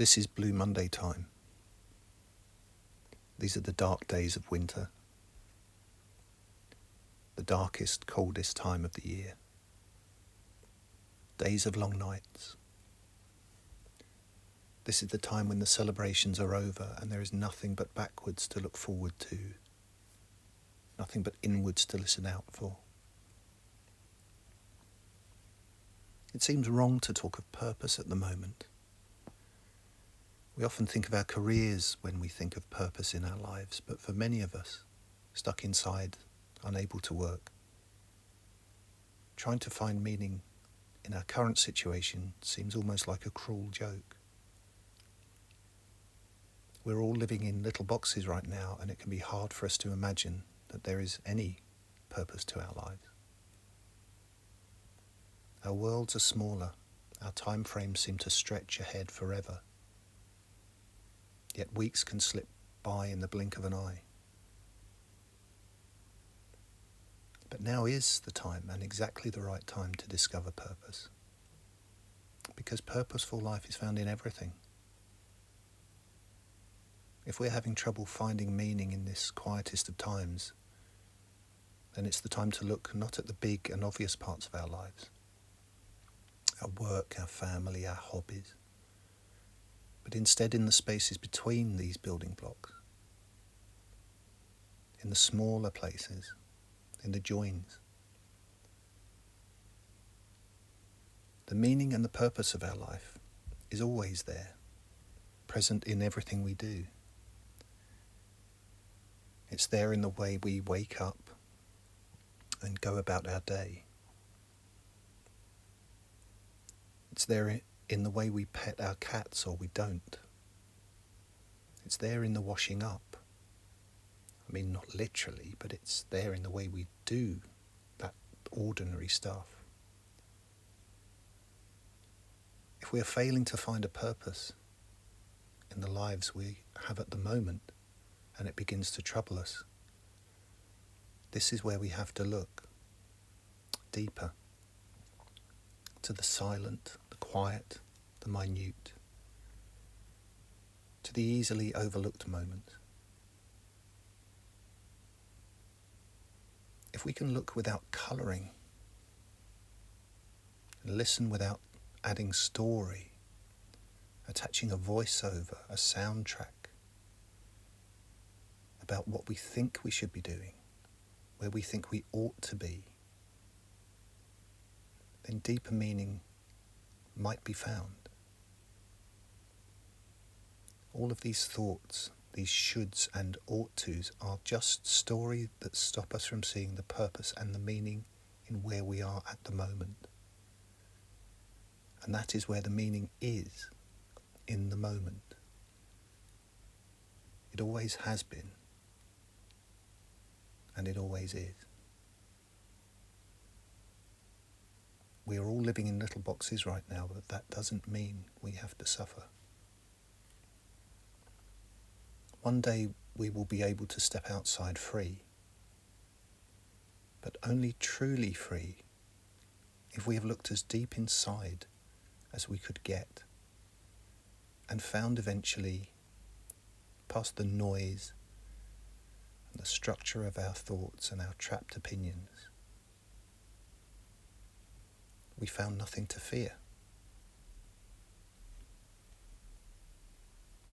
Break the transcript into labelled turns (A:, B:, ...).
A: This is Blue Monday time. These are the dark days of winter, the darkest, coldest time of the year. Days of long nights. This is the time when the celebrations are over and there is nothing but backwards to look forward to, nothing but inwards to listen out for. It seems wrong to talk of purpose at the moment. We often think of our careers when we think of purpose in our lives, but for many of us, stuck inside, unable to work, trying to find meaning in our current situation seems almost like a cruel joke. We're all living in little boxes right now, and it can be hard for us to imagine that there is any purpose to our lives. Our worlds are smaller, our time frames seem to stretch ahead forever. Yet weeks can slip by in the blink of an eye. But now is the time, and exactly the right time, to discover purpose. Because purposeful life is found in everything. If we're having trouble finding meaning in this quietest of times, then it's the time to look not at the big and obvious parts of our lives, our work, our family, our hobbies, but instead in the spaces between these building blocks, in the smaller places, in the joins. The meaning and the purpose of our life is always there, present in everything we do. It's there in the way we wake up and go about our day. It's there in the way we pet our cats or we don't. It's there in the washing up. I mean, not literally, but it's there in the way we do that ordinary stuff. If we are failing to find a purpose in the lives we have at the moment, and it begins to trouble us, this is where we have to look deeper, to the silent, the quiet, the minute, to the easily overlooked moment. If we can look without colouring, and listen without adding story, attaching a voiceover, a soundtrack, about what we think we should be doing, where we think we ought to be, then deeper meaning might be found. All of these thoughts, these shoulds and ought tos, are just stories that stop us from seeing the purpose and the meaning in where we are at the moment. And that is where the meaning is, in the moment. It always has been. And it always is. We are all living in little boxes right now, but that doesn't mean we have to suffer. One day we will be able to step outside free, but only truly free if we have looked as deep inside as we could get and found eventually, past the noise and the structure of our thoughts and our trapped opinions, we found nothing to fear.